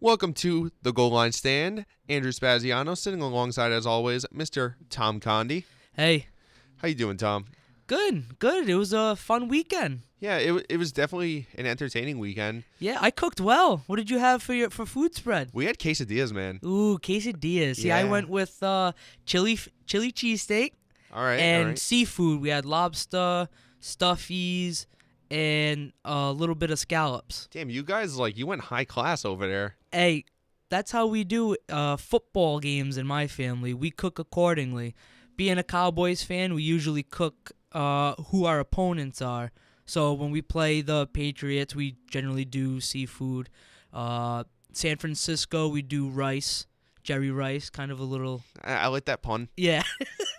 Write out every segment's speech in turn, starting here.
Welcome to the Goal Line Stand. Andrew Spaziano sitting alongside, as always, Mr. Tom Condi. Hey. How you doing, Tom? Good. It was a fun weekend. Yeah, it was definitely an entertaining weekend. Yeah, I cooked well. What did you have for food spread? We had quesadillas, man. Ooh, quesadillas. See, I went with chili cheesesteak. All right. And seafood. We had lobster, stuffies, and a little bit of scallops. Damn, you guys, you went high class over there. Hey, that's how we do football games in my family. We cook accordingly. Being a Cowboys fan, we usually cook who our opponents are. So when we play the Patriots, we generally do seafood. San Francisco, we do rice. Jerry Rice, kind of a little... I like that pun. Yeah.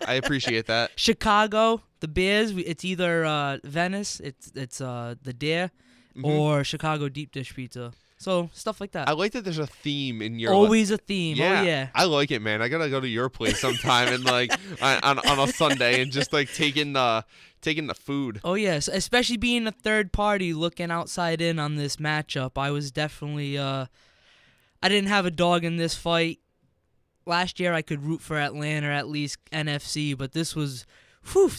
I appreciate that. Chicago, the Bears, it's either Venice, it's the Dare, or Chicago deep dish pizza. So, stuff like that. I like that there's a theme in your... Always a theme. Yeah, Oh, yeah. I like it, man. I got to go to your place sometime and, on a Sunday and just, taking the food. Oh, yes. Especially being a third party looking outside in on this matchup. I was definitely... I didn't have a dog in this fight. Last year I could root for Atlanta or at least NFC, but this was...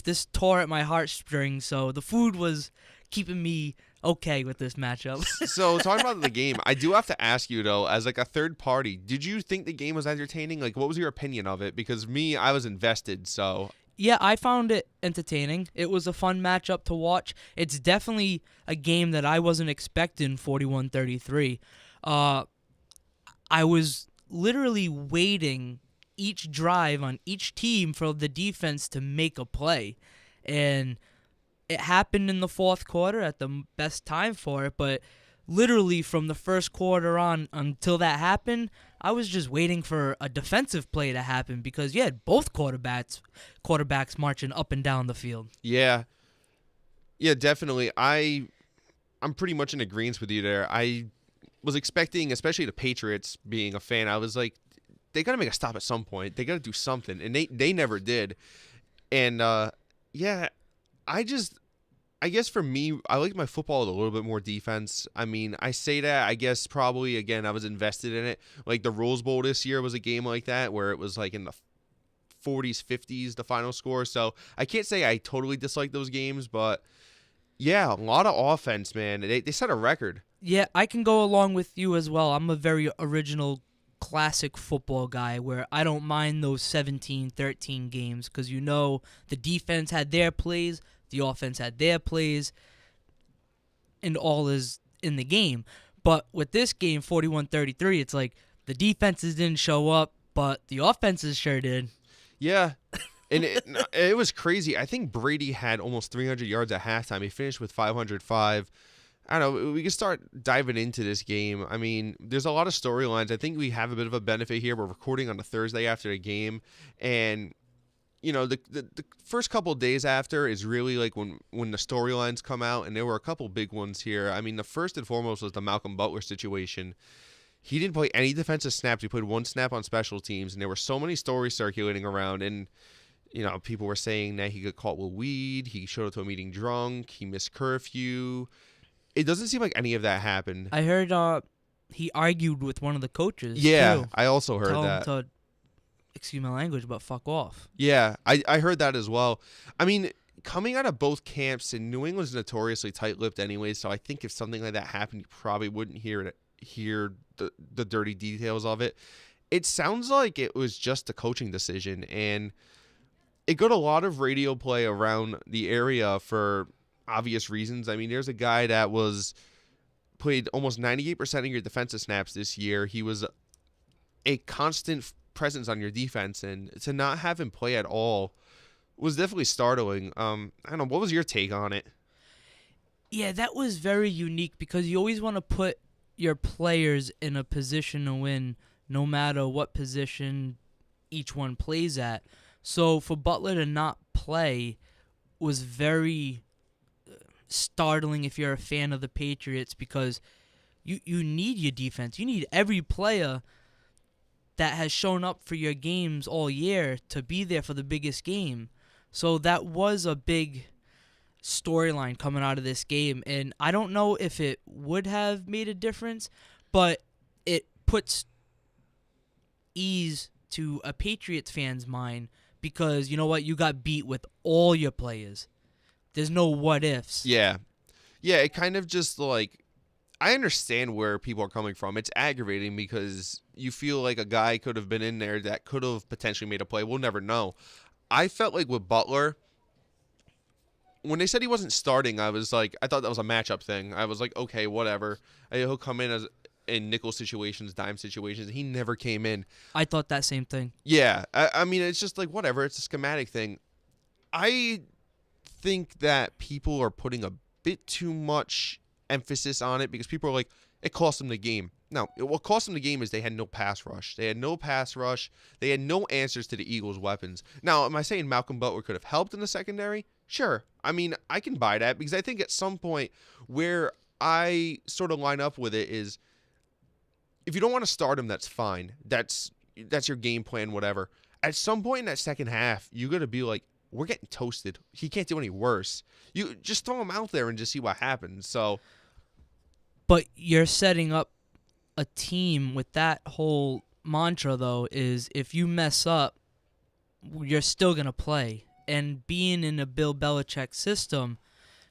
this tore at my heartstrings, so the food was keeping me okay with this matchup. So, talking about the game, I do have to ask you, though, as a third party, did you think the game was entertaining? What was your opinion of it? Because me, I was invested, so... Yeah, I found it entertaining. It was a fun matchup to watch. It's definitely a game that I wasn't expecting 41-33. I was literally waiting each drive on each team for the defense to make a play. And it happened in the fourth quarter at the best time for it, but literally from the first quarter on until that happened, I was just waiting for a defensive play to happen because you had both quarterbacks marching up and down the field. Yeah. Yeah, definitely. I'm pretty much in agreement with you there. I was expecting, especially the Patriots being a fan, I was like, they got to make a stop at some point. They got to do something. And they never did. And, yeah, I guess for me, I like my football with a little bit more defense. I mean, I say that, I guess probably, again, I was invested in it. The Rose Bowl this year was a game like that where it was in the 40s, 50s, the final score. So I can't say I totally dislike those games, but yeah, a lot of offense, man. They set a record. Yeah, I can go along with you as well. I'm a very original classic football guy where I don't mind those 17-13 games because the defense had their plays, the offense had their plays, and all is in the game. But with this game, 41-33, it's like the defenses didn't show up, but the offenses sure did. Yeah, and it was crazy. I think Brady had almost 300 yards at halftime. He finished with 505. I don't know. We can start diving into this game. I mean, there's a lot of storylines. I think we have a bit of a benefit here. We're recording on a Thursday after the game, and the first couple of days after is really when the storylines come out, and there were a couple big ones here. I mean, the first and foremost was the Malcolm Butler situation. He didn't play any defensive snaps. He played one snap on special teams, and there were so many stories circulating around, and people were saying that he got caught with weed, he showed up to a meeting drunk, he missed curfew. It doesn't seem like any of that happened. I heard he argued with one of the coaches. Yeah, too. I also heard Tell that. him to, excuse my language, but fuck off. Yeah, I heard that as well. I mean, coming out of both camps, and New England's notoriously tight-lipped anyway, so I think if something like that happened, you probably wouldn't hear the dirty details of it. It sounds like it was just a coaching decision, and it got a lot of radio play around the area for obvious reasons. I mean, there's a guy that played almost 98% of your defensive snaps this year. He was a constant presence on your defense, and to not have him play at all was definitely startling. I don't know, what was your take on it? Yeah, that was very unique because you always want to put your players in a position to win no matter what position each one plays at. So for Butler to not play was very startling if you're a fan of the Patriots because you need your defense. You need every player that has shown up for your games all year to be there for the biggest game. So that was a big storyline coming out of this game, and I don't know if it would have made a difference, but it puts ease to a Patriots fan's mind because you know what? You got beat with all your players. There's no what ifs. Yeah. Yeah, it kind of just like, I understand where people are coming from. It's aggravating because you feel like a guy could have been in there that could have potentially made a play. We'll never know. I felt like with Butler, when they said he wasn't starting, I thought that was a matchup thing. I was like, okay, whatever. He'll come in as in nickel situations, dime situations. He never came in. I thought that same thing. Yeah, I mean, it's just like, whatever. It's a schematic thing. I think that people are putting a bit too much emphasis on it because people are like, it cost them the game. No, what cost them the game is they had no pass rush. They had no pass rush. They had no answers to the Eagles' weapons. Now, am I saying Malcolm Butler could have helped in the secondary? Sure. I mean, I can buy that because I think at some point where I sort of line up with it is if you don't want to start him, that's fine. That's your game plan, whatever. At some point in that second half, you got to be like, we're getting toasted. He can't do any worse. You just throw him out there and just see what happens. So, but you're setting up a team with that whole mantra, though, is if you mess up, you're still going to play. And being in a Bill Belichick system,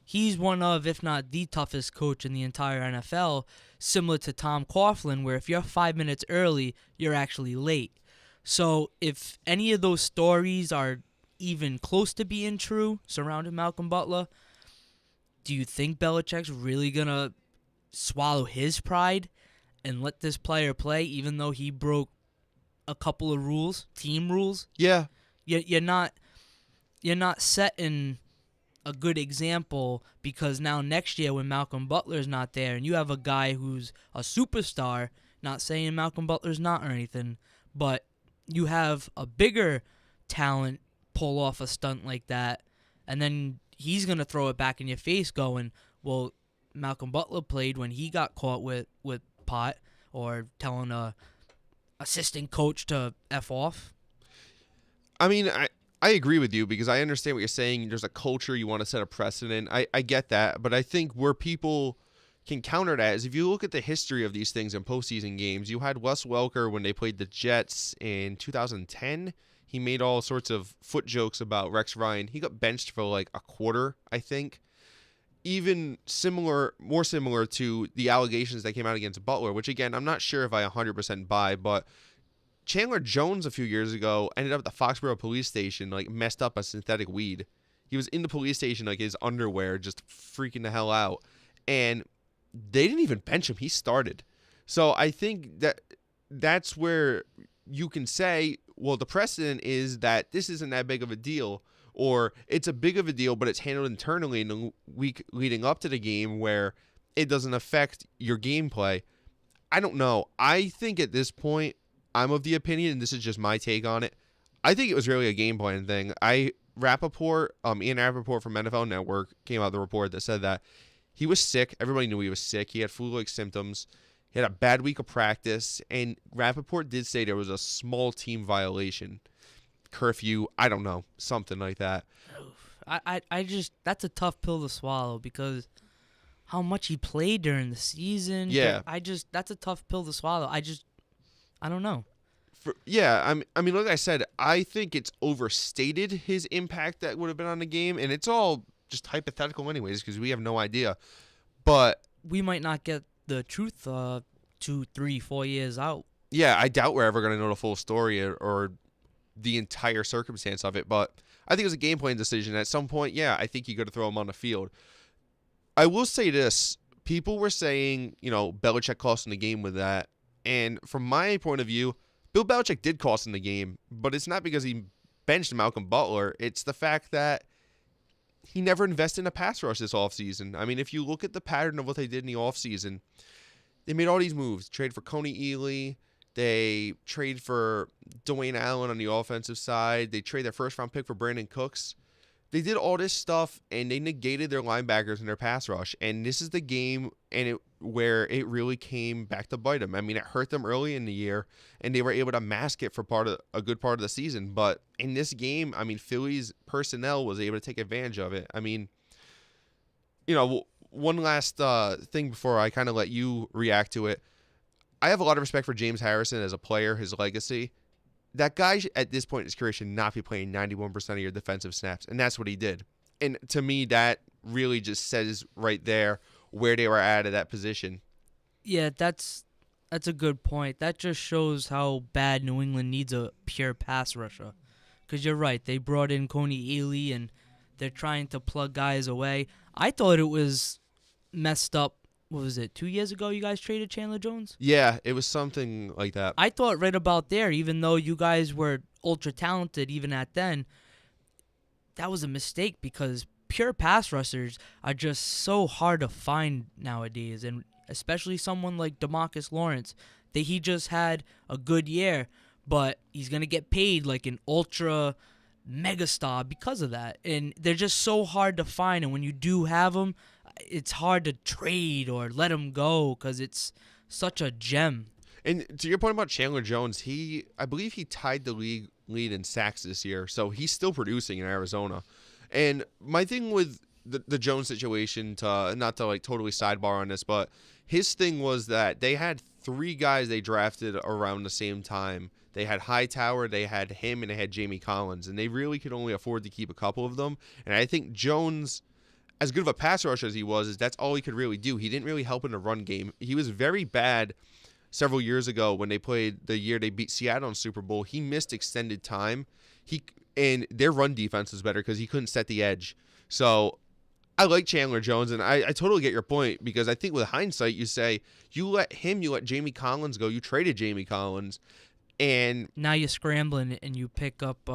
he's one of, if not the toughest coach in the entire NFL, similar to Tom Coughlin, where if you're 5 minutes early, you're actually late. So if any of those stories are even close to being true surrounding Malcolm Butler, do you think Belichick's really going to swallow his pride and let this player play even though he broke a couple of rules, team rules? yeah. You're not setting a good example because now next year when Malcolm Butler's not there and you have a guy who's a superstar, not saying Malcolm Butler's not or anything, but you have a bigger talent pull off a stunt like that, and then he's going to throw it back in your face going, well, Malcolm Butler played when he got caught with pot, or telling a assistant coach to F off. I mean, I agree with you because I understand what you're saying. There's a culture, you want to set a precedent. I get that, but I think where people can counter that is if you look at the history of these things in postseason games. You had Wes Welker when they played the Jets in 2010. He made all sorts of foot jokes about Rex Ryan. He got benched for like a quarter, I think. Even more similar to the allegations that came out against Butler, which again, I'm not sure if I 100% buy, but Chandler Jones a few years ago ended up at the Foxborough police station, like messed up a synthetic weed. He was in the police station, like his underwear, just freaking the hell out. And they didn't even bench him. He started. So I think that's where you can say, well, the precedent is that this isn't that big of a deal, or it's a big of a deal, but it's handled internally in the week leading up to the game where it doesn't affect your gameplay. I don't know. I think at this point, I'm of the opinion, and this is just my take on it, I think it was really a game plan thing. Ian Rappaport from NFL Network came out with a report that said that he was sick. Everybody knew he was sick. He had flu-like symptoms. He had a bad week of practice, and Rappaport did say there was a small team violation. Curfew, I don't know, something like that. I just, that's a tough pill to swallow because how much he played during the season. Yeah. That's a tough pill to swallow. I don't know. I mean, like I said, I think it's overstated his impact that would have been on the game, and it's all just hypothetical anyways because we have no idea. But we might not get the truth 2, 3, 4 years out. Yeah, I doubt we're ever going to know the full story or the entire circumstance of it, but I think it was a game plan decision. At some point, yeah, I think you got to throw him on the field. I will say this. People were saying, Belichick cost him the game with that. And from my point of view, Bill Belichick did cost him the game, but it's not because he benched Malcolm Butler. It's the fact that he never invested in a pass rush this offseason. I mean, if you look at the pattern of what they did in the offseason, they made all these moves. Trade for Coney Ealy. They trade for Dwayne Allen on the offensive side. They trade their first-round pick for Brandon Cooks. They did all this stuff, and they negated their linebackers and their pass rush. And this is the game where it really came back to bite them. I mean, it hurt them early in the year, and they were able to mask it for a good part of the season. But in this game, I mean, Philly's personnel was able to take advantage of it. I mean, one last thing before I kind of let you react to it. I have a lot of respect for James Harrison as a player, his legacy. That guy at this point in his career should not be playing 91% of your defensive snaps, and that's what he did. And to me, that really just says right there where they were at that position. Yeah, that's a good point. That just shows how bad New England needs a pure pass rusher. Because you're right, they brought in Coney Ely, and they're trying to plug guys away. I thought it was messed up. What was it, 2 years ago you guys traded Chandler Jones? Yeah, it was something like that. I thought right about there, even though you guys were ultra talented even at then, that was a mistake because pure pass rushers are just so hard to find nowadays, and especially someone like DeMarcus Lawrence, that he just had a good year, but he's going to get paid like an ultra megastar because of that. And they're just so hard to find, and when you do have them, it's hard to trade or let them go because it's such a gem. And to your point about Chandler Jones, I believe he tied the league lead in sacks this year, so he's still producing in Arizona. And my thing with the Jones situation, not to like totally sidebar on this, but his thing was that they had 3 guys they drafted around the same time. They had Hightower, they had him, and they had Jamie Collins, and they really could only afford to keep a couple of them. And I think Jones, as good of a pass rusher as he was, that's all he could really do. He didn't really help in the run game. He was very bad several years ago when they played the year they beat Seattle in Super Bowl. He missed extended time. And their run defense was better because he couldn't set the edge. So I like Chandler Jones, and I totally get your point because I think with hindsight, you say you let Jamie Collins go. You traded Jamie Collins, and now you're scrambling and you pick up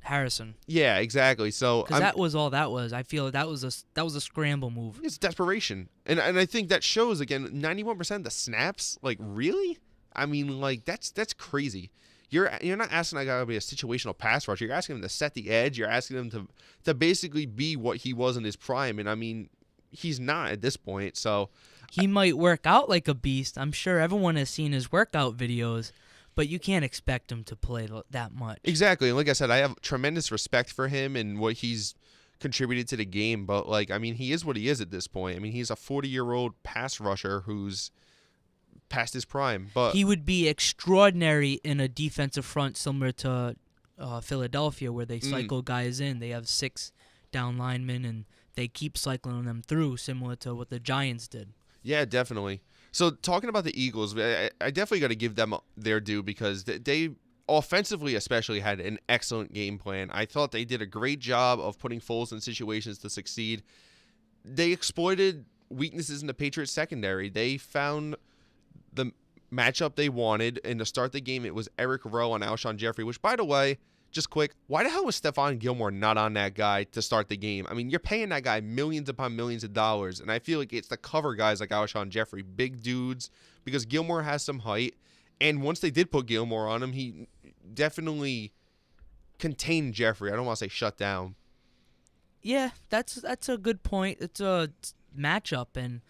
Harrison. Yeah, exactly. So because that was all that was. I feel that was a scramble move. It's desperation, and I think that shows again. 91% of the snaps, like really? I mean, like that's crazy. You're not asking that guy to be a situational pass rusher. You're asking him to set the edge. You're asking him to basically be what he was in his prime. And I mean, he's not at this point. So he might work out like a beast. I'm sure everyone has seen his workout videos, but you can't expect him to play that much. Exactly. And like I said, I have tremendous respect for him and what he's contributed to the game. But like, I mean, he is what he is at this point. I mean, he's a 40-year-old pass rusher who's past his prime, but he would be extraordinary in a defensive front similar to Philadelphia, where they cycle guys in. They have 6 down linemen, and they keep cycling them through, similar to what the Giants did. Yeah, definitely. So talking about the Eagles, I definitely got to give them their due because they offensively especially had an excellent game plan. I thought they did a great job of putting Foles in situations to succeed. They exploited weaknesses in the Patriots secondary. They found the matchup they wanted, and to start the game, it was Eric Rowe on Alshon Jeffrey, which, by the way, just quick, why the hell was Stephon Gilmore not on that guy to start the game? I mean, you're paying that guy millions upon millions of dollars, and I feel like it's to cover guys like Alshon Jeffrey, big dudes, because Gilmore has some height, and once they did put Gilmore on him, he definitely contained Jeffrey. I don't want to say shut down. Yeah, that's a good point. It's a matchup, and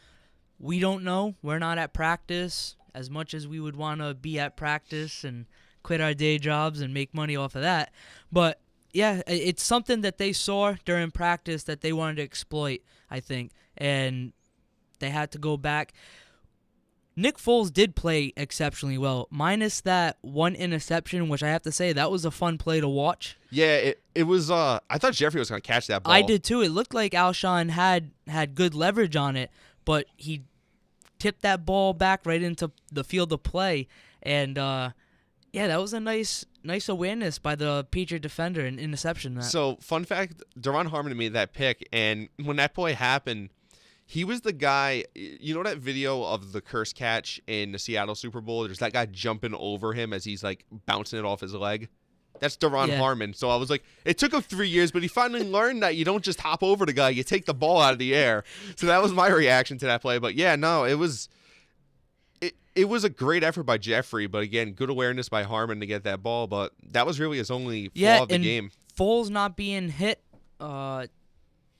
we don't know. We're not at practice as much as we would want to be at practice and quit our day jobs and make money off of that. But, yeah, it's something that they saw during practice that they wanted to exploit, I think. And they had to go back. Nick Foles did play exceptionally well, minus that one interception, which I have to say, that was a fun play to watch. Yeah, it was. I thought Jeffrey was going to catch that ball. I did, too. It looked like Alshon had good leverage on it, but he tipped that ball back right into the field of play, and yeah, that was a nice awareness by the Patriot defender and interception. So, fun fact, Daron Harmon made that pick, and when that play happened, he was the guy. You know that video of the curse catch in the Seattle Super Bowl? There's that guy jumping over him as he's like bouncing it off his leg. That's Daron Harmon. So I was like, it took him 3 years, but he finally learned that you don't just hop over the guy, you take the ball out of the air. So that was my reaction to that play. But yeah, no, it was a great effort by Jeffrey, but again, good awareness by Harmon to get that ball. But that was really his only flaw of the game. Foles not being hit, those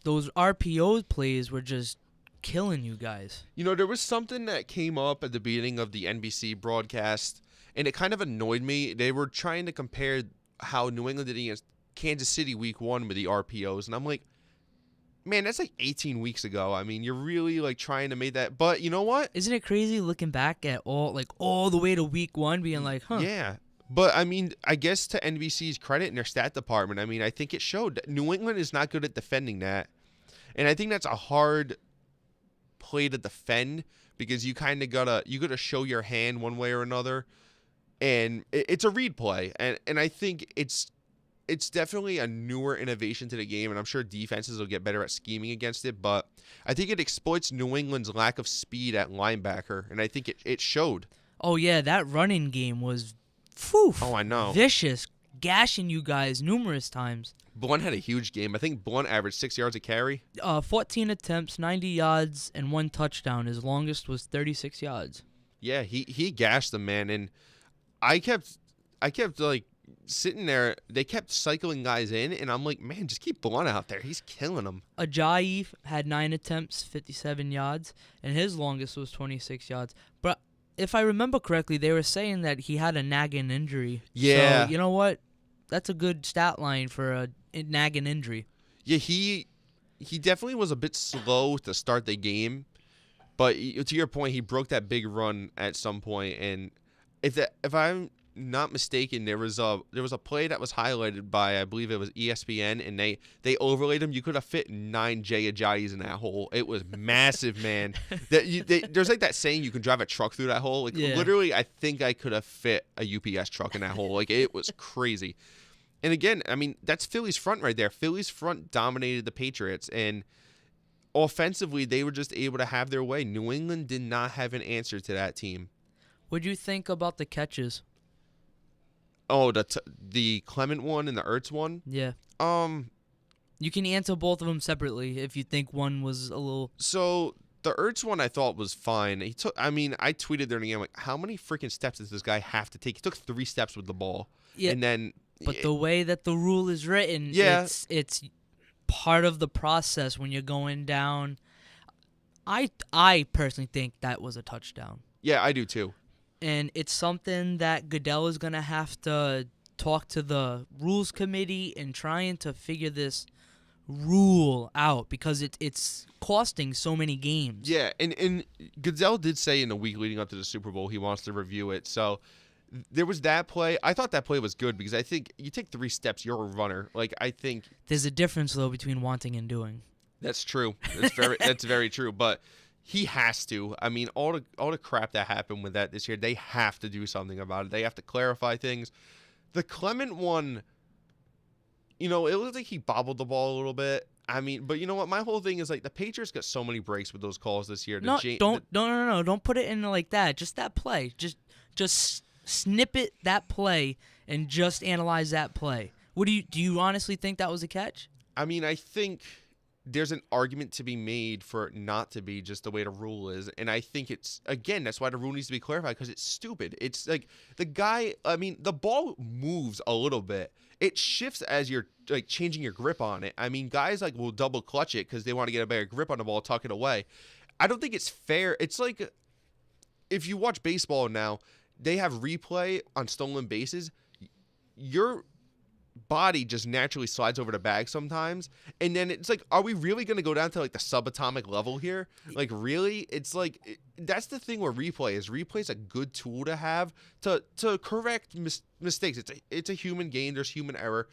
RPO plays were just killing you guys. You know, there was something that came up at the beginning of the NBC broadcast, and it kind of annoyed me. They were trying to compare how New England did against Kansas City week 1 with the RPOs, and I'm like, man, that's like 18 weeks ago. I mean, you're really like trying to make that. But you know what? Isn't it crazy looking back at all the way to week 1, being like, huh? Yeah. But I mean, I guess to NBC's credit in their stat department, I mean, I think it showed that New England is not good at defending that. And I think that's a hard play to defend because you kind of gotta show your hand one way or another. And it's a read play. And I think it's definitely a newer innovation to the game, and I'm sure defenses will get better at scheming against it, but I think it exploits New England's lack of speed at linebacker, and I think it showed. Oh, yeah, that running game was, phew, Oh, I know. vicious, gashing you guys numerous times. Blunt had a huge game. I think Blunt averaged 6 yards a carry. 14 attempts, 90 yards, and 1 touchdown. His longest was 36 yards. Yeah, he gashed them, man, and I kept like sitting there. They kept cycling guys in, and I'm like, man, just keep Blunt out there. He's killing them. Ajayi had 9 attempts, 57 yards, and his longest was 26 yards. But if I remember correctly, they were saying that he had a nagging injury. Yeah. So, you know what? That's a good stat line for a nagging injury. Yeah, he definitely was a bit slow to start the game, but to your point, he broke that big run at some point, and if I'm not mistaken, there was a play that was highlighted by, I believe it was ESPN, and they overlaid him. You could have fit 9 Jay Ajayis in that hole. It was massive, man. There's like that saying, you can drive a truck through that hole. Like literally, I think I could have fit a UPS truck in that hole. Like it was crazy. And again, I mean, that's Philly's front right there. Philly's front dominated the Patriots, and offensively, they were just able to have their way. New England did not have an answer to that team. What'd you think about the catches? Oh, the Clement one and the Ertz one? Yeah. You can answer both of them separately if you think one was a little... So, the Ertz one I thought was fine. I tweeted during the game, like, how many freaking steps does this guy have to take? He took 3 steps with the ball. Yeah. And then... But the way that the rule is written, yeah. it's part of the process when you're going down. I personally think that was a touchdown. Yeah, I do too. And it's something that Goodell is going to have to talk to the rules committee and trying to figure this rule out because it's costing so many games. Yeah, and Goodell did say in the week leading up to the Super Bowl he wants to review it. So there was that play. I thought that play was good because I think you take 3 steps, you're a runner. Like, I think there's a difference though between wanting and doing. That's true. That's very true. But he has to. I mean, all the crap that happened with that this year, they have to do something about it. They have to clarify things. The Clement one, it looked like he bobbled the ball a little bit. I mean, but you know what? My whole thing is like the Patriots got so many breaks with those calls this year. No, don't put it in like that. Just that play. Just snippet that play and just analyze that play. Do you honestly think that was a catch? I mean, I think there's an argument to be made for it not to be just the way the rule is. And I think that's why the rule needs to be clarified because it's stupid. It's like the ball moves a little bit. It shifts as you're like changing your grip on it. I mean, guys like will double clutch it because they want to get a better grip on the ball, tuck it away. I don't think it's fair. It's like if you watch baseball now, they have replay on stolen bases. Your body just naturally slides over the bag sometimes, and then it's like, are we really going to go down to like the subatomic level here? Like, really? It's like that's the thing where replay is a good tool to have to correct mistakes. It's a human game. There's human error.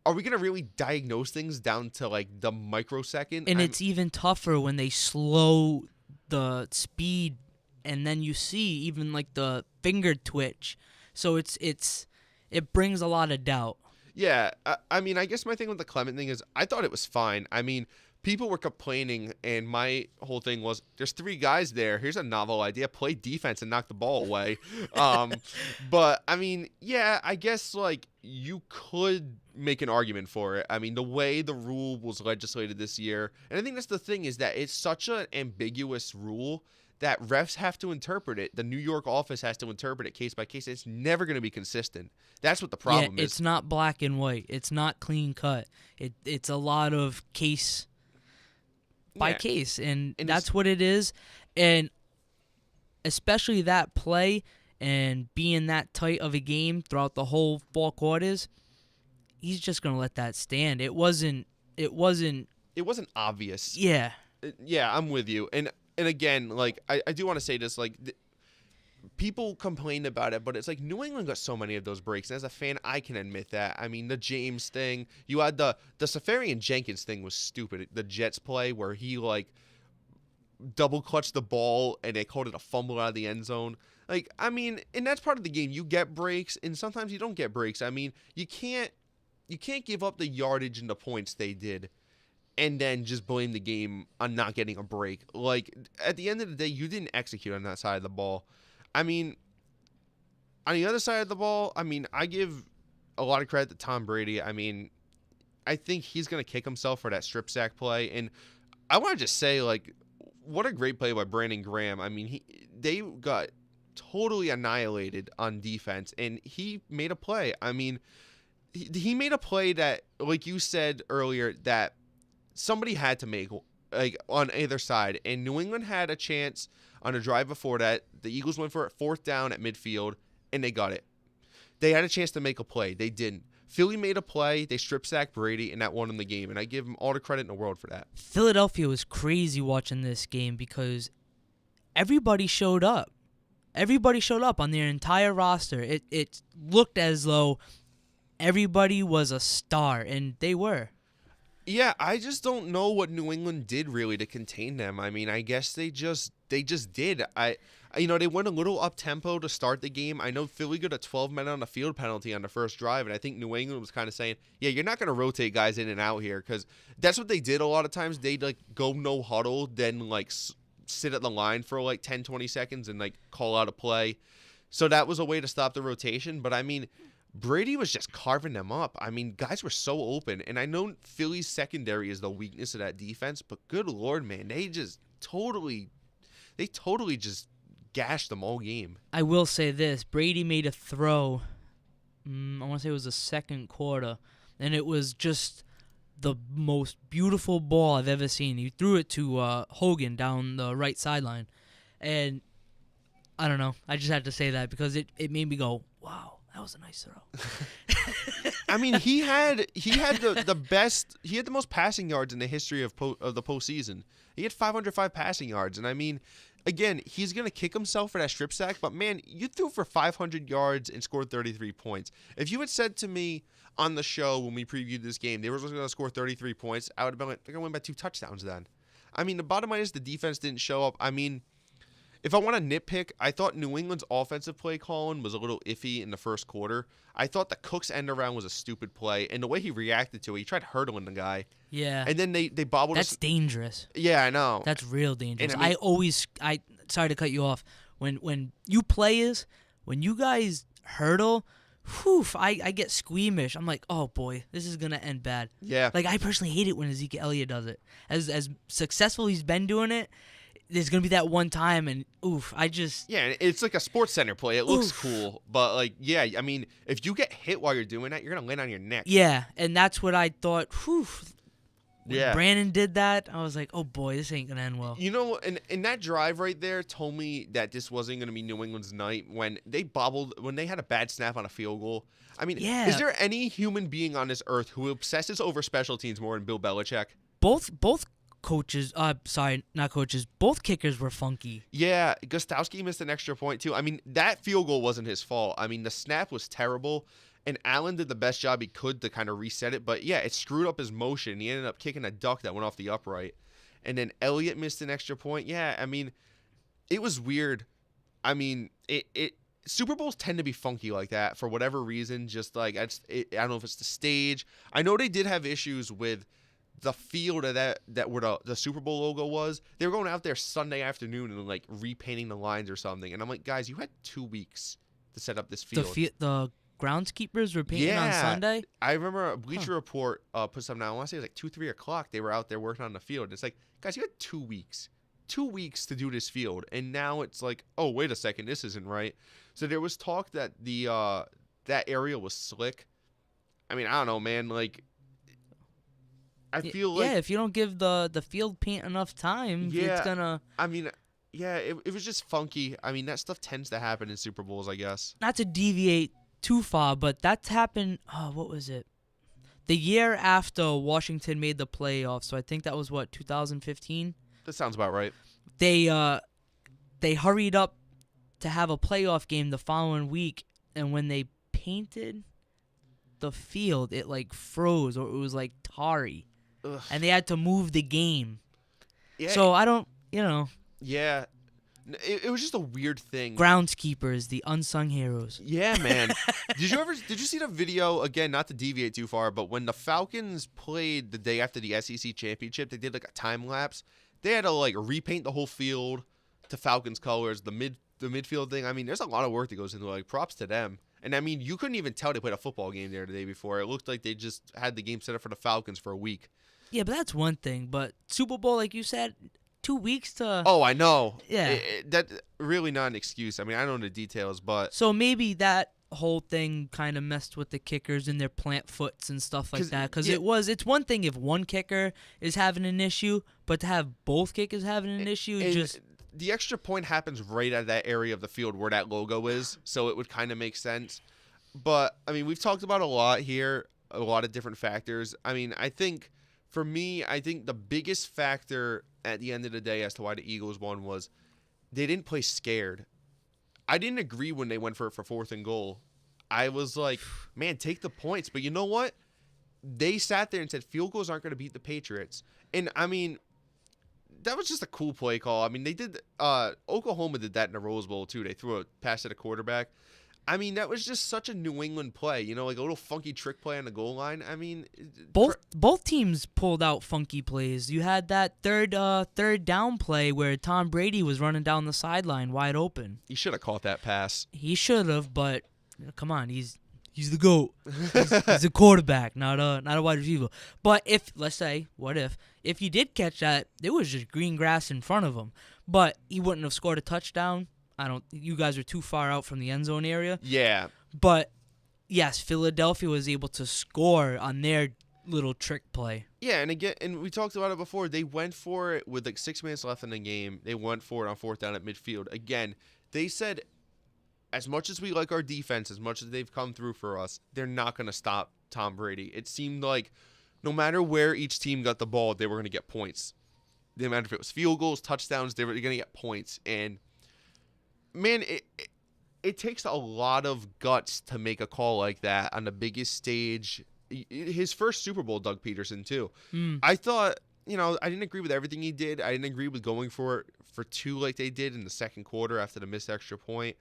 Are we going to really diagnose things down to like the microsecond? And it's even tougher when they slow the speed, and then you see even like the finger twitch. So it brings a lot of doubt. Yeah, I mean, I guess my thing with the Clement thing is I thought it was fine. I mean, people were complaining, and my whole thing was, there's 3 guys there. Here's a novel idea. Play defense and knock the ball away. But, I mean, yeah, I guess, like, you could make an argument for it. I mean, the way the rule was legislated this year, and I think that's the thing is that it's such an ambiguous rule that refs have to interpret it. The New York office has to interpret it case by case. It's never going to be consistent. That's what the problem is. It's not black and white. It's not clean cut. It's a lot of case by case, and that's what it is. And especially that play and being that tight of a game throughout the whole 4 quarters, he's just going to let that stand. It wasn't it wasn't obvious. Yeah. Yeah, I'm with you. And again, like I do want to say this, like people complained about it, but it's like New England got so many of those breaks. And as a fan, I can admit that. I mean, the James thing, you had the Safarian Jenkins thing was stupid. The Jets play where he like double clutched the ball and they called it a fumble out of the end zone. Like, I mean, and that's part of the game. You get breaks and sometimes you don't get breaks. I mean, you can't give up the yardage and the points they did and then just blame the game on not getting a break. Like, at the end of the day, you didn't execute on that side of the ball. I mean, on the other side of the ball, I mean, I give a lot of credit to Tom Brady. I mean, I think he's going to kick himself for that strip sack play. And I want to just say, like, what a great play by Brandon Graham. I mean, they got totally annihilated on defense, and he made a play. I mean, he made a play that, like you said earlier, that somebody had to make, like, on either side. And New England had a chance on a drive before that. The Eagles went for it 4th down at midfield, and they got it. They had a chance to make a play. They didn't. Philly made a play. They strip sacked Brady, and that won them the game. And I give them all the credit in the world for that. Philadelphia was crazy watching this game because everybody showed up. Everybody showed up on their entire roster. It looked as though everybody was a star, and they were. Yeah, I just don't know what New England did really to contain them. I mean, I guess they just did. They went a little up tempo to start the game. I know Philly got a 12-men on the field penalty on the first drive, and I think New England was kind of saying, "Yeah, you're not going to rotate guys in and out here," because that's what they did a lot of times. They'd like go no huddle, then like sit at the line for like 10, 20 seconds and like call out a play. So that was a way to stop the rotation. But I mean, Brady was just carving them up. I mean, guys were so open. And I know Philly's secondary is the weakness of that defense, but good Lord, man, they totally just gashed them all game. I will say this. Brady made a throw, I want to say it was the second quarter, and it was just the most beautiful ball I've ever seen. He threw it to Hogan down the right sideline. And I don't know. I just had to say that because it made me go, wow. That was a nice throw. I mean, he had the best. He had the most passing yards in the history of the postseason. He had 505 passing yards, and I mean, again, he's gonna kick himself for that strip sack. But man, you threw for 500 yards and scored 33 points. If you had said to me on the show when we previewed this game they were going to score 33 points, I would have been like, they're gonna win by 2 touchdowns. Then, I mean, the bottom line is the defense didn't show up. I mean, if I want to nitpick, I thought New England's offensive play calling was a little iffy in the first quarter. I thought the Cook's end around was a stupid play, and the way he reacted to it, he tried hurdling the guy. Yeah. And then they bobbled. That's dangerous. Yeah, I know. That's real dangerous. And I mean, I sorry to cut you off. When you players, when you guys hurdle, I get squeamish. I'm like, oh boy, this is gonna end bad. Yeah. Like I personally hate it when Ezekiel Elliott does it. As successful he's been doing it. There's going to be that one time, and Yeah, it's like a Sports Center play. It looks cool, but, like, yeah, I mean, if you get hit while you're doing that, you're going to land on your neck. Yeah, and that's what I thought, when Yeah. Brandon did that, I was like, oh, boy, this ain't going to end well. You know, and that drive right there told me that this wasn't going to be New England's night when they had a bad snap on a field goal. I mean, Is there any human being on this earth who obsesses over special teams more than Bill Belichick? Both coaches, not coaches, both kickers were funky. Yeah, Gostowski missed an extra point too. I mean, that field goal wasn't his fault. I mean, the snap was terrible, and Allen did the best job he could to kind of reset it. But yeah, it screwed up his motion. He ended up kicking a duck that went off the upright. And then Elliott missed an extra point. Yeah, I mean, it was weird. I mean, Super Bowls tend to be funky like that for whatever reason. Just like, I don't know if it's the stage. I know they did have issues with the field of that where the Super Bowl logo was. They were going out there Sunday afternoon and like repainting the lines or something. And I'm like, guys, you had 2 weeks to set up this field. The groundskeepers were painting on Sunday? I remember a Bleacher Report put something out. I want to say it was like 2, 3 o'clock. They were out there working on the field. It's like, guys, you had 2 weeks. 2 weeks to do this field. And now it's like, oh, wait a second, this isn't right. So there was talk that that area was slick. I mean, I don't know, man. Like, I feel like... Yeah, if you don't give the field paint enough time, it's going to... I mean, yeah, it was just funky. I mean, that stuff tends to happen in Super Bowls, I guess. Not to deviate too far, but that's happened... Oh, what was it? the year after Washington made the playoffs, so I think that was 2015. That sounds about right. They hurried up to have a playoff game the following week, and when they painted the field, it like froze, or it was like tarry, Ugh. and they had to move the game. Yeah. So I don't, you know. Yeah. It was just a weird thing. Groundskeepers, the unsung heroes. Yeah, man. Did you see the video, again, not to deviate too far, but when the Falcons played the day after the SEC championship, they did like a time lapse. They had to like repaint the whole field to Falcons colors, the midfield thing. I mean, there's a lot of work that goes into it. Like, props to them. And I mean, you couldn't even tell they played a football game there the day before. It looked like they just had the game set up for the Falcons for a week. Yeah, but that's one thing. But Super Bowl, like you said, 2 weeks to... Oh, I know. Yeah. That really not an excuse. I mean, I don't know the details, but... So maybe that whole thing kind of messed with the kickers and their plant foots and stuff like that. Because it's one thing if one kicker is having an issue, but to have both kickers having an issue, just... The extra point happens right at that area of the field where that logo is, so it would kind of make sense. But, I mean, we've talked about a lot here, a lot of different factors. I mean, for me, I think the biggest factor at the end of the day as to why the Eagles won was they didn't play scared. I didn't agree when they went for it for 4th and goal. I was like, man, take the points. But you know what? They sat there and said field goals aren't going to beat the Patriots. And, I mean, that was just a cool play call. I mean, they did Oklahoma did that in the Rose Bowl, too. They threw a pass at a quarterback. I mean, that was just such a New England play, like a little funky trick play on the goal line. I mean, both teams pulled out funky plays. You had that third down play where Tom Brady was running down the sideline wide open. He should have caught that pass. He should have, but come on, he's the GOAT. He's a quarterback, not a wide receiver. But if he did catch that, it was just green grass in front of him. But he wouldn't have scored a touchdown. You guys are too far out from the end zone area. Yeah. But, yes, Philadelphia was able to score on their little trick play. Yeah, and we talked about it before. They went for it with like 6 minutes left in the game. They went for it on 4th down at midfield. Again, they said, as much as we like our defense, as much as they've come through for us, they're not going to stop Tom Brady. It seemed like no matter where each team got the ball, they were going to get points. No matter if it was field goals, touchdowns, they were going to get points. And man, it takes a lot of guts to make a call like that on the biggest stage. His first Super Bowl, Doug Peterson, too. I thought, I didn't agree with everything he did. I didn't agree with going for it for 2 like they did in the second quarter after the missed extra point.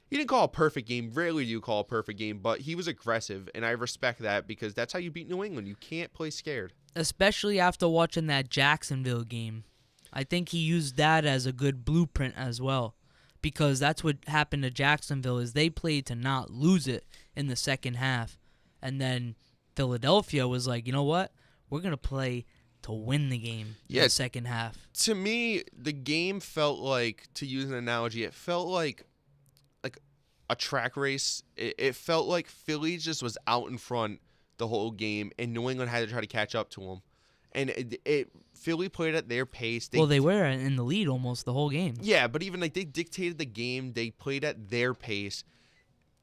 He didn't call a perfect game. Rarely do you call a perfect game, but he was aggressive, and I respect that because that's how you beat New England. You can't play scared. Especially after watching that Jacksonville game. I think he used that as a good blueprint as well. Because that's what happened to Jacksonville is they played to not lose it in the second half. And then Philadelphia was like, you know what? We're going to play to win the game in the second half. To me, the game felt like, to use an analogy, it felt like a track race. It felt like Philly just was out in front the whole game, and New England had to try to catch up to them. And Philly played at their pace. They were in the lead almost the whole game. Yeah, but even they dictated the game. They played at their pace.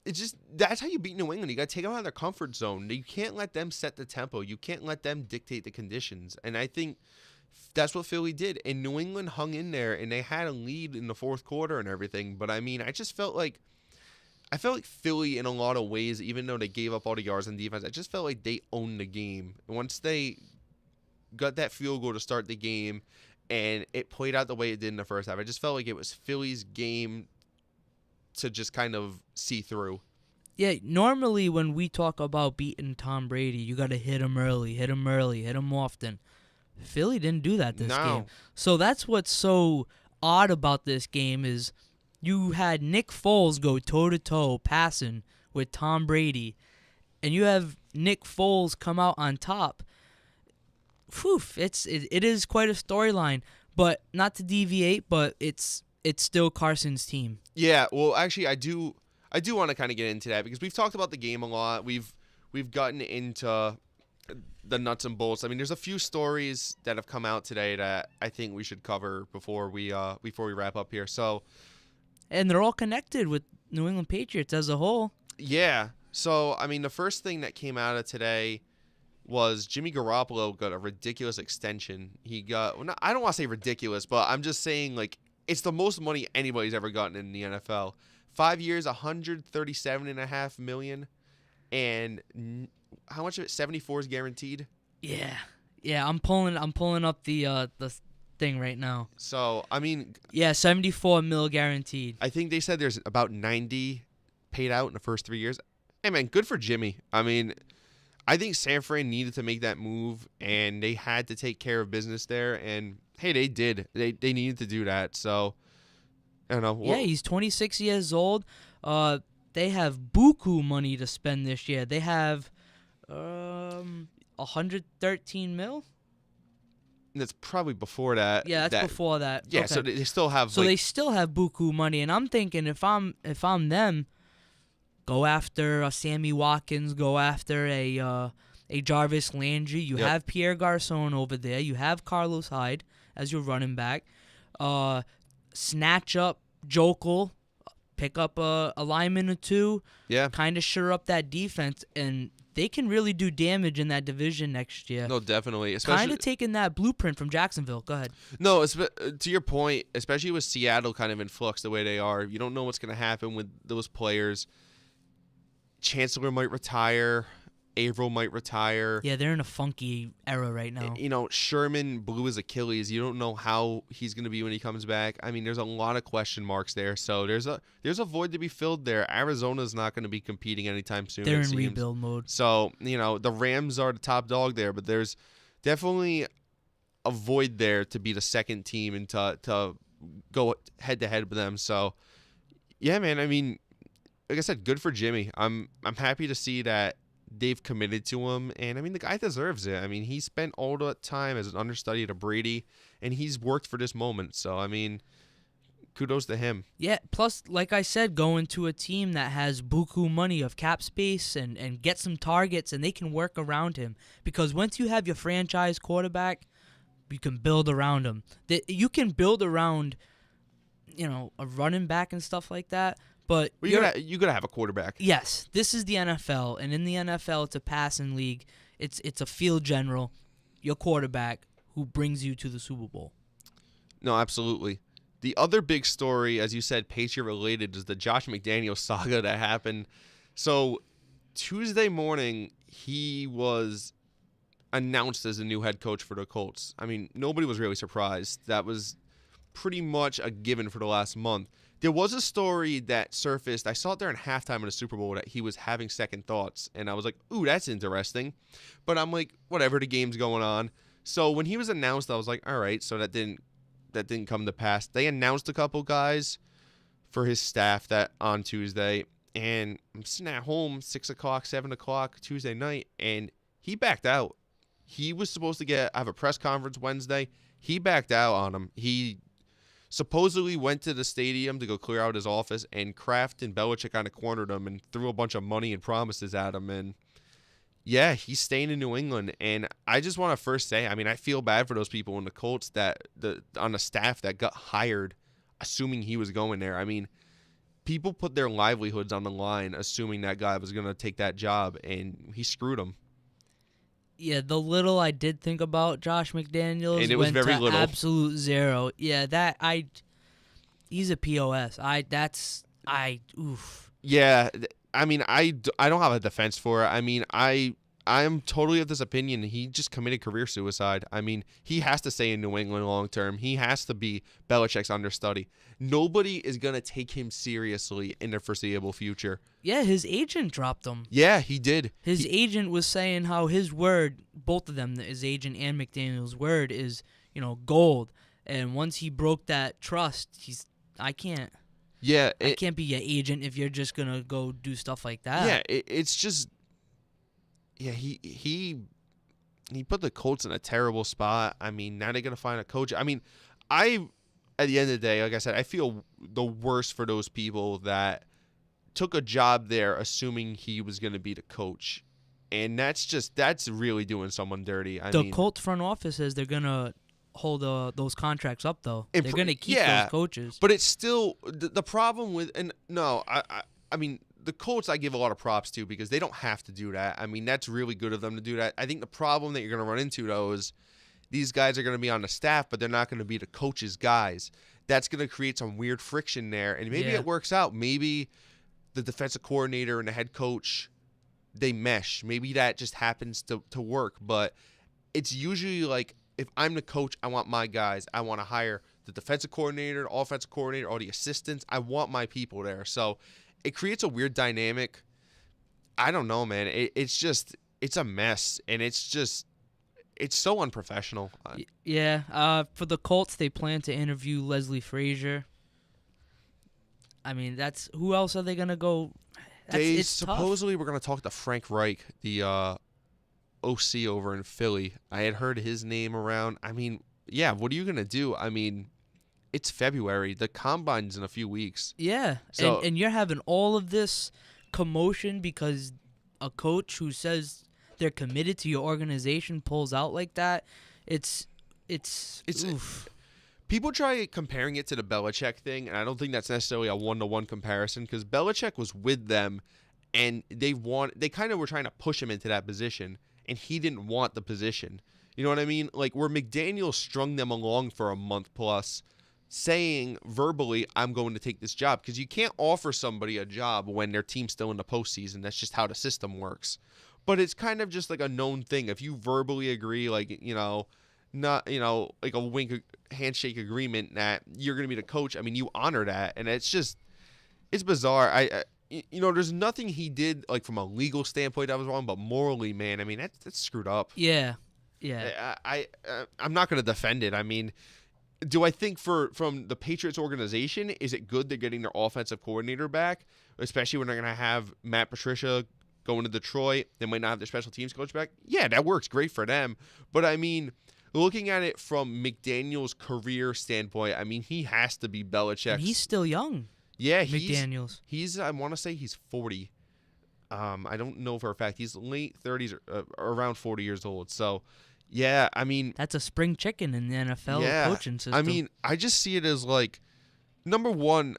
It's just that's how you beat New England. You got to take them out of their comfort zone. You can't let them set the tempo. You can't let them dictate the conditions. And I think that's what Philly did. And New England hung in there, and they had a lead in the fourth quarter and everything. But I mean, I felt like Philly in a lot of ways, even though they gave up all the yards on defense, I just felt like they owned the game. And once they got that field goal to start the game, and it played out the way it did in the first half, I just felt like it was Philly's game to just kind of see through. Yeah, normally when we talk about beating Tom Brady, you got to hit him early, hit him often. Philly didn't do that this game. So that's what's so odd about this game is you had Nick Foles go toe-to-toe passing with Tom Brady, and you have Nick Foles come out on top. Whew, it is quite a storyline, but not to deviate, but it's still Carson's team. Yeah, well, actually, I do want to kind of get into that because we've talked about the game a lot. We've gotten into the nuts and bolts. I mean, there's a few stories that have come out today that I think we should cover before we wrap up here. So, and they're all connected with New England Patriots as a whole. Yeah. So, I mean, the first thing that came out of today was Jimmy Garoppolo got a ridiculous extension. He got, well, I don't want to say ridiculous, but I'm just saying, like, it's the most money anybody's ever gotten in the NFL. 5 years, $137.5 million, and how much of it? 74 is guaranteed. Yeah. I'm pulling up the thing right now. So I mean, yeah, 74 mil guaranteed. I think they said there's about 90 paid out in the first 3 years. Hey man, good for Jimmy. I mean, I think San Fran needed to make that move, and they had to take care of business there. And hey, they did. They needed to do that. So I don't know. Yeah, he's 26 years old. They have buku money to spend this year. They have 113 mil. That's probably before that. Yeah, that's before that. Yeah, okay. so they still have. So they still have buku money, and I'm thinking if I'm them, go after a Sammy Watkins, go after a Jarvis Landry. You have Pierre Garçon over there. You have Carlos Hyde as your running back. Snatch up Jokel, pick up a lineman or two. Yeah. Kind of shore up that defense, and they can really do damage in that division next year. No, definitely. Kind of taking that blueprint from Jacksonville. Go ahead. No, to your point, especially with Seattle kind of in flux the way they are, you don't know what's going to happen with those players. Chancellor might retire. Averill might retire. Yeah, they're in a funky era right now. You know, Sherman blew his Achilles. You don't know how he's going to be when he comes back. I mean, there's a lot of question marks there. So there's a void to be filled there. Arizona's not going to be competing anytime soon. They're in rebuild mode. So, you know, the Rams are the top dog there, but there's definitely a void there to be the second team and to go head-to-head with them. So, yeah, man, I mean, like I said, good for Jimmy. I'm happy to see that they've committed to him, and I mean the guy deserves it. I mean he spent all the time as an understudy to Brady, and he's worked for this moment. So I mean, kudos to him. Yeah. Plus, like I said, going to a team that has buku money of cap space and get some targets, and they can work around him, because once you have your franchise quarterback, you can build around him. You can build around, you know, a running back and stuff like that. But you gotta have a quarterback. Yes, this is the NFL, and in the NFL, it's a passing league. It's a field general, your quarterback, who brings you to the Super Bowl. No, absolutely. The other big story, as you said, Patriot related, is the Josh McDaniels saga that happened. So Tuesday morning, he was announced as the new head coach for the Colts. I mean, nobody was really surprised. That was pretty much a given for the last month. There was a story that surfaced. I saw it there in halftime of the Super Bowl that he was having second thoughts, and I was like, ooh, that's interesting. But I'm like, whatever, the game's going on. So when he was announced, I was like, all right, so that didn't come to pass. They announced a couple guys for his staff that on Tuesday, and I'm sitting at home 6 o'clock, 7 o'clock Tuesday night, and he backed out. He was supposed to have a press conference Wednesday. He backed out on him. He supposedly went to the stadium to go clear out his office, and Kraft and Belichick kind of cornered him and threw a bunch of money and promises at him. And yeah, he's staying in New England. And I just want to first say, I mean, I feel bad for those people in the Colts on the staff that got hired, assuming he was going there. I mean, people put their livelihoods on the line, assuming that guy was going to take that job, and he screwed them. Yeah, the little I did think about Josh McDaniels, and it was went very to little. Absolute zero. Yeah, he's a POS. Oof. Yeah, I mean, I don't have a defense for it. I mean, I'm totally of this opinion. He just committed career suicide. I mean, he has to stay in New England long term. He has to be Belichick's understudy. Nobody is going to take him seriously in the foreseeable future. Yeah, his agent dropped him. Yeah, he did. His agent was saying how his word, both of them, his agent and McDaniel's word, is, you know, gold. And once he broke that trust, I can't. Yeah, I can't be your agent if you're just gonna go do stuff like that. Yeah, it's just. Yeah, he put the Colts in a terrible spot. I mean, now they're gonna find a coach. I mean, at the end of the day, like I said, I feel the worst for those people that took a job there assuming he was going to be the coach. And that's really doing someone dirty. The Colts front office says they're going to hold those contracts up, though. They're going to keep those coaches. But it's still the problem with, and no, I mean, the Colts I give a lot of props to because they don't have to do that. I mean, that's really good of them to do that. I think the problem that you're going to run into, though, is these guys are going to be on the staff, but they're not going to be the coach's guys. That's going to create some weird friction there, and maybe it works out. Maybe the defensive coordinator and the head coach, they mesh. Maybe that just happens to work, but it's usually like if I'm the coach, I want my guys. I want to hire the defensive coordinator, the offensive coordinator, all the assistants. I want my people there. So it creates a weird dynamic. I don't know, man. It's a mess, and it's so unprofessional. Yeah. For the Colts, they plan to interview Leslie Frazier. I mean, that's who else are they gonna go? They it's supposedly tough. were going to talk to Frank Reich, the OC over in Philly. I had heard his name around. I mean, yeah, what are you going to do? I mean, it's February. The combine's in a few weeks. Yeah, So, and you're having all of this commotion because a coach who says they're committed to your organization pulls out like that. It's oof. people try comparing it to the Belichick thing, and I don't think that's necessarily a one-to-one comparison because Belichick was with them, and they kind of were trying to push him into that position, and he didn't want the position. You know what I mean? Like where McDaniels strung them along for a month plus, saying verbally, "I'm going to take this job," because you can't offer somebody a job when their team's still in the postseason. That's just how the system works. But it's kind of just like a known thing. If you verbally agree, like not like a wink handshake agreement that you're going to be the coach, I mean, you honor that, and it's bizarre. There's nothing he did like from a legal standpoint that was wrong, but morally, man, I mean, that's screwed up. Yeah. I'm not going to defend it. I mean, do I think from the Patriots organization, is it good they're getting their offensive coordinator back, especially when they're going to have Matt Patricia going to Detroit? They might not have their special teams coach back. Yeah, that works great for them. But I mean, looking at it from McDaniels' career standpoint, I mean, he has to be Belichick's. And he's still young. Yeah, McDaniels. He's I want to say he's 40. I don't know for a fact. He's late 30s or around 40 years old. So, yeah, I mean, that's a spring chicken in the NFL coaching system. I mean, I just see it as like, number one,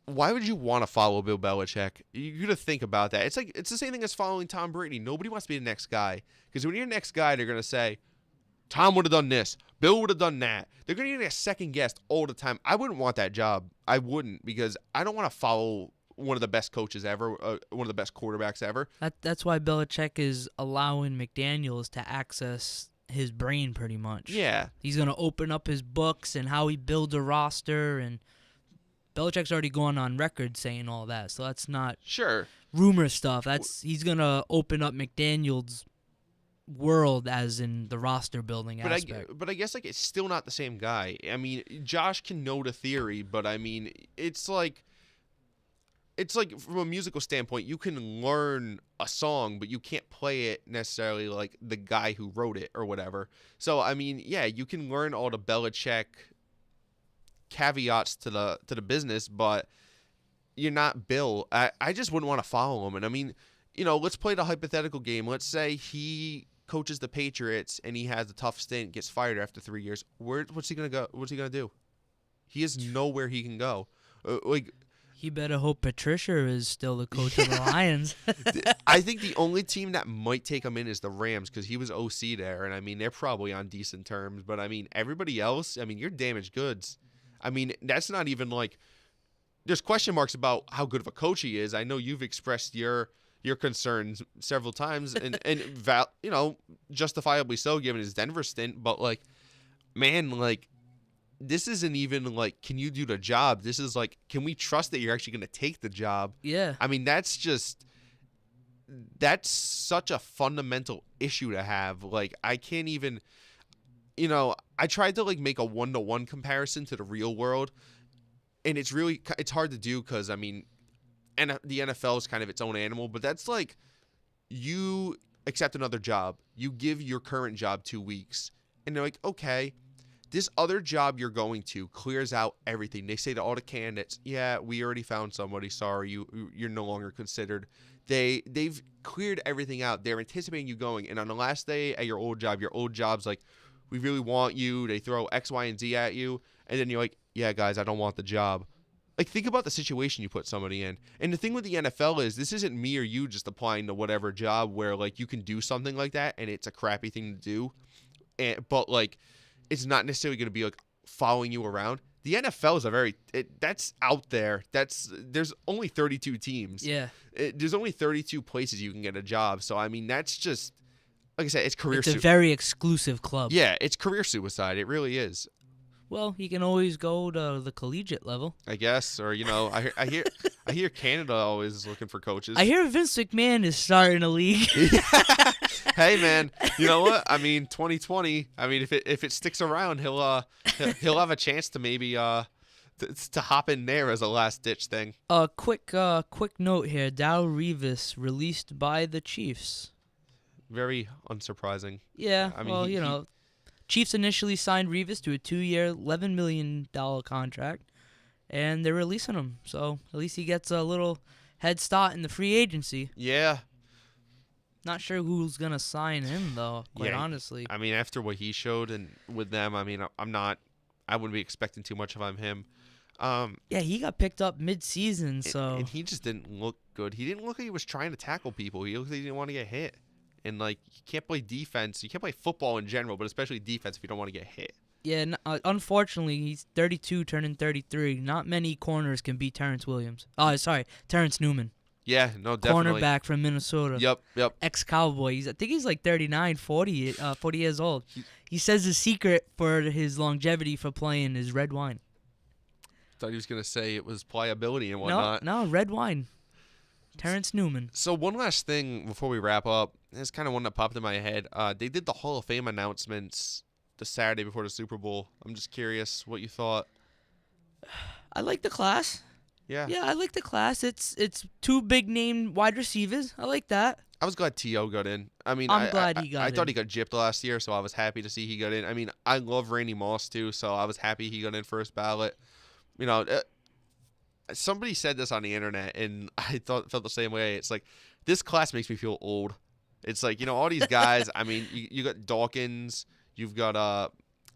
why would you want to follow Bill Belichick? You got to think about that. It's like it's the same thing as following Tom Brady. Nobody wants to be the next guy because when you're the next guy, they're gonna say, Tom would have done this. Bill would have done that. They're going to get a second guess all the time. I wouldn't want that job. I wouldn't because I don't want to follow one of the best coaches ever, one of the best quarterbacks ever. That's why Belichick is allowing McDaniels to access his brain pretty much. Yeah. He's going to open up his books and how he builds a roster, and Belichick's already gone on record saying all that, so that's not rumor stuff. He's going to open up McDaniels' world as in the roster building aspect. But I guess like it's still not the same guy. I mean, Josh can know the theory, but I mean, it's like from a musical standpoint, you can learn a song, but you can't play it necessarily like the guy who wrote it or whatever. So I mean, yeah, you can learn all the Belichick caveats to the business, but you're not Bill. I just wouldn't want to follow him. And I mean, let's play the hypothetical game. Let's say he coaches the Patriots and he has a tough stint, gets fired after 3 years. What's he gonna go? What's he gonna do? He has nowhere he can go. He better hope Patricia is still the coach of the Lions. I think the only team that might take him in is the Rams because he was OC there, and I mean they're probably on decent terms. But I mean everybody else, I mean you're damaged goods. I mean that's not even like there's question marks about how good of a coach he is. I know you've expressed your concerns several times and justifiably so given his Denver stint, but like man, like this isn't even like can you do the job? This is like can we trust that you're actually going to take the job? Yeah. I mean that's such a fundamental issue to have. Like I can't even I tried to like make a one-to-one comparison to the real world, and it's hard to do because I mean and the NFL is kind of its own animal, but that's like you accept another job. You give your current job 2 weeks, and they're like, okay, this other job you're going to clears out everything. They say to all the candidates, yeah, we already found somebody. Sorry, you're no longer considered. They've cleared everything out. They're anticipating you going, and on the last day at your old job's like, we really want you. They throw X, Y, and Z at you, and then you're like, yeah, guys, I don't want the job. like, think about the situation you put somebody in. And the thing with the NFL is this isn't me or you just applying to whatever job where, like, you can do something like that and it's a crappy thing to do. But, like, it's not necessarily going to be, like, following you around. The NFL is that's out there. There's only 32 teams. Yeah. There's only 32 places you can get a job. So, I mean, that's just, like I said, it's career It's a very exclusive club. Yeah, it's career suicide. It really is. Well, you can always go to the collegiate level. I guess, or I hear Canada always is looking for coaches. I hear Vince McMahon is starting a league. Hey man, you know what? I mean, 2020. I mean, if it sticks around, he'll have a chance to maybe to hop in there as a last ditch thing. Quick note here: Darrelle Revis released by the Chiefs. Very unsurprising. Yeah, I mean, Chiefs initially signed Revis to a 2-year, $11 million contract, and they're releasing him. So at least he gets a little head start in the free agency. Yeah. Not sure who's going to sign him, though, quite honestly. I mean, after what he showed and with them, I mean, I wouldn't be expecting too much of him. Yeah, he got picked up mid-season, so. And he just didn't look good. He didn't look like he was trying to tackle people. He looked like he didn't want to get hit. And, like, you can't play defense. You can't play football in general, but especially defense if you don't want to get hit. Yeah, unfortunately, he's 32, turning 33. Not many corners can beat Terrence Newman. Yeah, no, definitely. Cornerback from Minnesota. Yep. Ex-Cowboy. I think he's like 39, 40 years old. He says the secret for his longevity for playing is red wine. Thought he was going to say it was pliability and whatnot. No, red wine. Terrence Newman. So one last thing before we wrap up. It's kind of one that popped in my head. They did the Hall of Fame announcements the Saturday before the Super Bowl. I'm just curious what you thought. I like the class. Yeah. Yeah, I like the class. It's two big name wide receivers. I like that. I was glad T.O. got in. I mean, I'm glad he got in. I thought he got gypped last year, so I was happy to see he got in. I mean, I love Randy Moss too, so I was happy he got in first ballot. You know, somebody said this on the internet, and I felt the same way. It's like, this class makes me feel old. It's like, you know, all these guys, I mean, you got Dawkins, you've got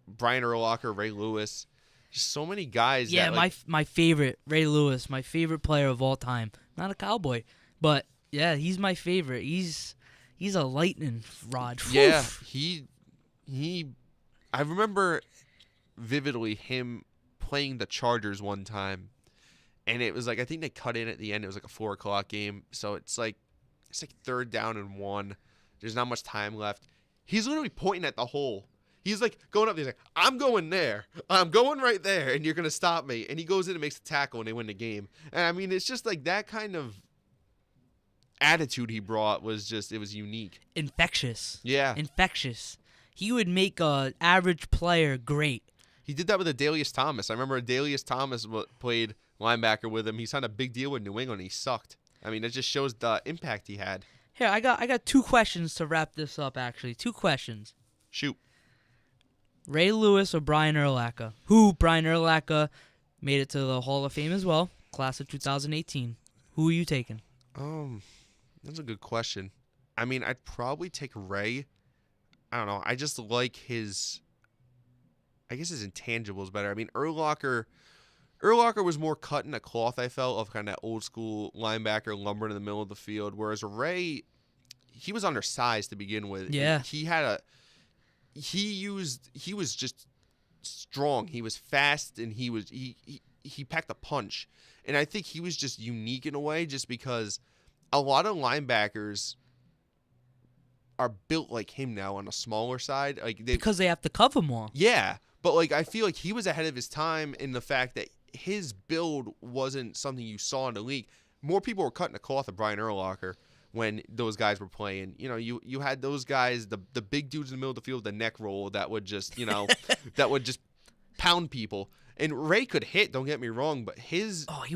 Brian Urlacher, Ray Lewis. Just so many guys. Yeah, that, like, my favorite, Ray Lewis, my favorite player of all time. Not a Cowboy, but yeah, he's my favorite. He's a lightning rod. Yeah, he I remember vividly him playing the Chargers one time, and it was like, I think they cut in at the end. It was like a 4:00 game, so it's like 3rd down and 1. There's not much time left. He's literally pointing at the hole. He's like going up. He's like, I'm going there. I'm going right there, and you're gonna stop me. And he goes in and makes the tackle, and they win the game. And I mean, it's just like that kind of attitude he brought was just, it was unique. Infectious. Yeah. Infectious. He would make a average player great. He did that with Adalius Thomas. I remember Adalius Thomas played linebacker with him. He signed a big deal with New England. And he sucked. I mean, it just shows the impact he had. Here, I got 2 questions to wrap this up. Actually, 2 questions. Shoot. Ray Lewis or Brian Urlacher? Brian Urlacher made it to the Hall of Fame as well, class of 2018. Who are you taking? That's a good question. I mean, I'd probably take Ray. I don't know. I just like his intangibles better. I mean, Urlacher was more cut in a cloth, I felt, of kind of old school linebacker lumbering in the middle of the field, whereas Ray, he was undersized to begin with. Yeah. He was just strong. He was fast, and he packed a punch. And I think he was just unique in a way, just because a lot of linebackers are built like him now on a smaller side. Because they have to cover more. Yeah, but like, I feel like he was ahead of his time in the fact that his build wasn't something you saw in the league. More people were cutting a cloth of Brian Urlacher when those guys were playing. You know, you had those guys, the big dudes in the middle of the field, the neck roll that would just, you know, that would just pound people. And Ray could hit, don't get me wrong, but he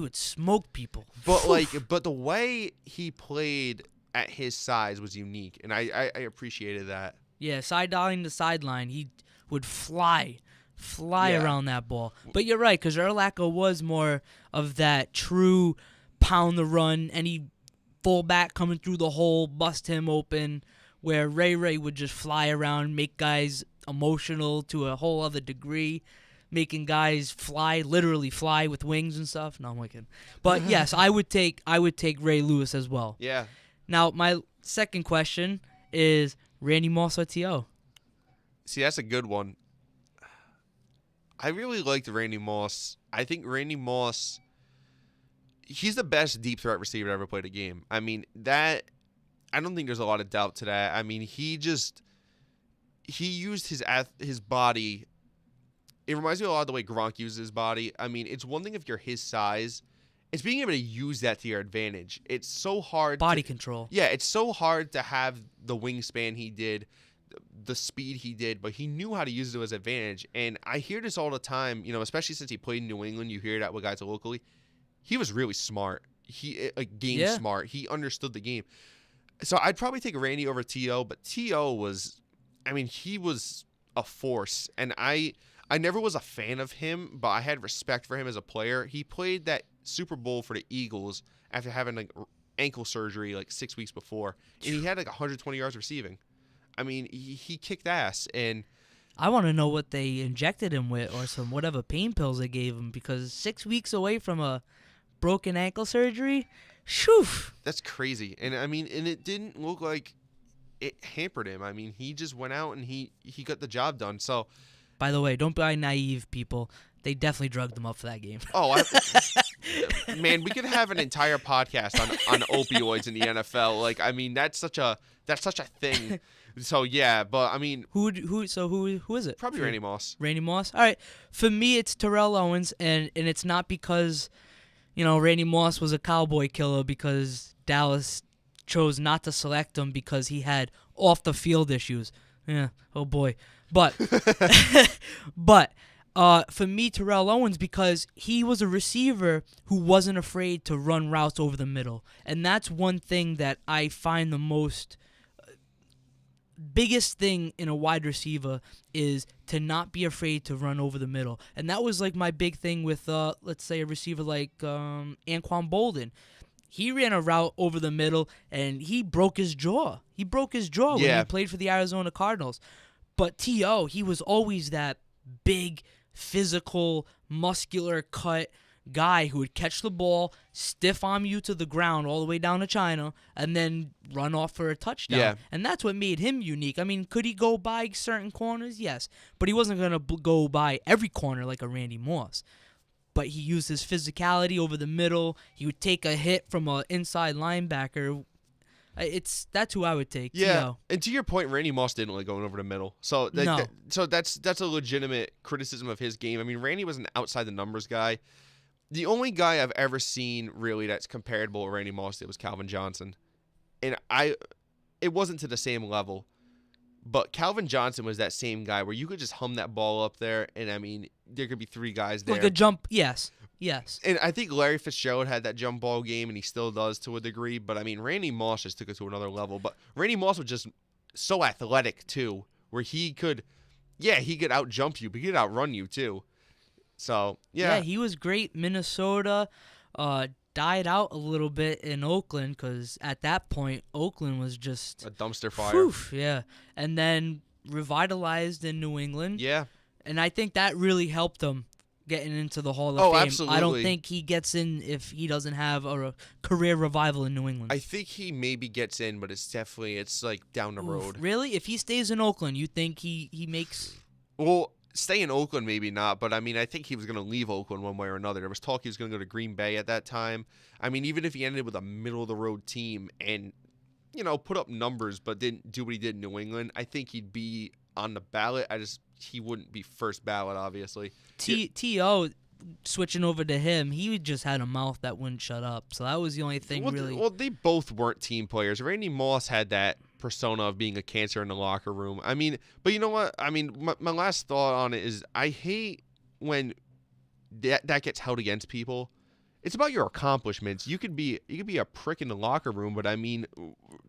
would smoke people. But the way he played at his size was unique, and I appreciated that. Yeah, sideline to sideline, he would fly around that ball. But you're right, because Urlacher was more of that true pound the run, any fullback coming through the hole, bust him open, where Ray would just fly around, make guys emotional to a whole other degree. making guys literally fly with wings and stuff. No, I'm kidding. But yes, I would take Ray Lewis as well. Yeah. Now, my second question is Randy Moss or T.O.? See, that's a good one. I really liked Randy Moss. I think Randy Moss, he's the best deep threat receiver to ever played a game. I mean, I don't think there's a lot of doubt to that. I mean, he used his body. It reminds me a lot of the way Gronk uses his body. I mean, it's one thing if you're his size. It's being able to use that to your advantage. It's so hard. Body control. Yeah, it's so hard to have the wingspan he did, the speed he did, but he knew how to use it to his advantage. And I hear this all the time, especially since he played in New England. You hear that with guys locally. He was really smart. Game smart. He understood the game. So I'd probably take Randy over T.O., but T.O. was, he was a force. And I never was a fan of him, but I had respect for him as a player. He played that Super Bowl for the Eagles after having ankle surgery 6 weeks before, and he had 120 yards receiving. I mean, he kicked ass, and I want to know what they injected him with or some whatever pain pills they gave him, because 6 weeks away from a broken ankle surgery, shoo. That's crazy. And and it didn't look like it hampered him. I mean, he just went out and he got the job done. So, by the way, don't be naive, people. They definitely drugged him up for that game. Oh, man, we could have an entire podcast on opioids in the NFL. That's such a thing. So yeah, but who is it? Probably Randy Moss. Randy Moss. All right, for me it's Terrell Owens, and it's not because Randy Moss was a cowboy killer, because Dallas chose not to select him because he had off the field issues. Yeah, oh boy, but for me, Terrell Owens, because he was a receiver who wasn't afraid to run routes over the middle. And that's one thing that I find the most biggest thing in a wide receiver is to not be afraid to run over the middle. And that was my big thing with, let's say, a receiver like Anquan Bolden. He ran a route over the middle, and he broke his jaw. When he played for the Arizona Cardinals. But T.O., he was always that big, physical, muscular cut guy who would catch the ball, stiff arm you to the ground all the way down to China, and then run off for a touchdown. Yeah. And that's what made him unique. Could he go by certain corners? Yes. But he wasn't going to go by every corner like a Randy Moss. But he used his physicality over the middle. He would take a hit from an inside linebacker. That's who I would take. Yeah, T.O. And to your point, Randy Moss didn't like going over the middle. So that's a legitimate criticism of his game. Randy was an outside the numbers guy. The only guy I've ever seen really that's comparable to Randy Moss was Calvin Johnson, and it wasn't to the same level, but Calvin Johnson was that same guy where you could just hum that ball up there, and there could be three guys there. Like a jump, yes. And I think Larry Fitzgerald had that jump ball game, and he still does to a degree. But Randy Moss just took it to another level. But Randy Moss was just so athletic too, where he could out jump you, but he could outrun you too. So yeah, he was great. Minnesota died out a little bit in Oakland because at that point Oakland was just a dumpster fire. Whew, yeah, and then revitalized in New England. Yeah, and I think that really helped him getting into the Hall of Fame. Absolutely. I don't think he gets in if he doesn't have a career revival in New England. I think he maybe gets in, but it's down the road. Really? If he stays in Oakland, you think he makes? Well, stay in Oakland, maybe not, but I think he was going to leave Oakland one way or another. There was talk he was going to go to Green Bay at that time. Even if he ended with a middle-of-the-road team and, put up numbers but didn't do what he did in New England, I think he'd be on the ballot. He wouldn't be first ballot, obviously. T.O., switching over to him, he just had a mouth that wouldn't shut up. So that was the only thing really. Well, they both weren't team players. Randy Moss had that persona of being a cancer in the locker room. But you know what? My last thought on it is I hate when that gets held against people. It's about your accomplishments. You could be a prick in the locker room, but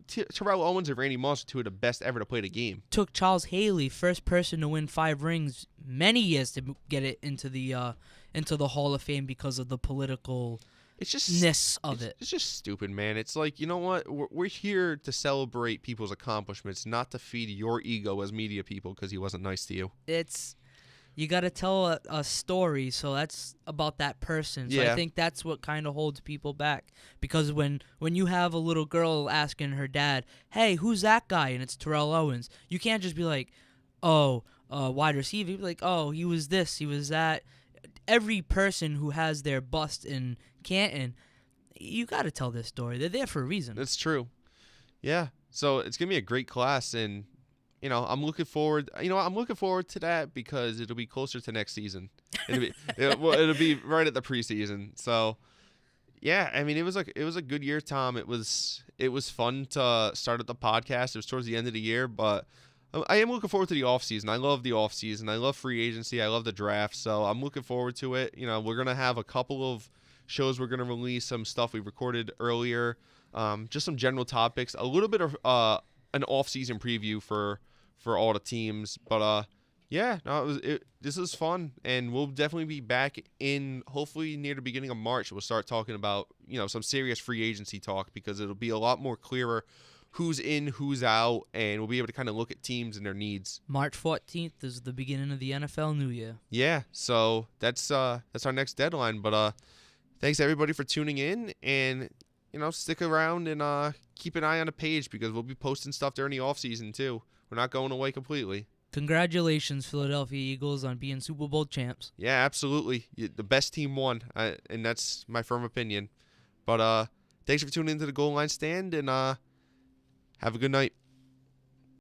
Terrell Owens and Randy Moss are two of the best ever to play the game. Took Charles Haley, first person to win 5 rings, many years to get it into the Hall of Fame because of the political ness of it. It's just stupid, man. It's like, you know what? We're here to celebrate people's accomplishments, not to feed your ego as media people because he wasn't nice to you. you got to tell a story, so that's about that person. So I Yeah. think that's what kind of holds people back, because when you have a little girl asking her dad, "Hey, who's that guy?" and it's Terrell Owens, you can't just be like, "Oh, wide receiver." You'd be like, "Oh, he was this, he was that." Every person who has their bust in Canton, you got to tell this story. They're there for a reason. That's true. Yeah. So it's gonna be a great class, and I'm looking forward. I'm looking forward to that because it'll be closer to next season. It'll be right at the preseason. So yeah, I mean, it was a good year, Tom. It was fun to start at the podcast. It was towards the end of the year, but I am looking forward to the off season. I love the off season. I love free agency. I love the draft. So I'm looking forward to it. We're gonna have a couple of shows. We're gonna release some stuff we recorded earlier. Just some general topics. A little bit of an off season preview for all the teams. But yeah, no, this is fun, and we'll definitely be back in hopefully near the beginning of March. We'll start talking about some serious free agency talk, because it'll be a lot more clearer who's in, who's out, and we'll be able to kind of look at teams and their needs. March 14th is the beginning of the NFL New Year. Yeah, so that's our next deadline. But thanks everybody for tuning in, and stick around and keep an eye on the page, because we'll be posting stuff during the off season too. We're not going away completely. Congratulations, Philadelphia Eagles, on being Super Bowl champs. Yeah, absolutely. The best team won, and that's my firm opinion. But thanks for tuning into the Goal Line Stand, and have a good night.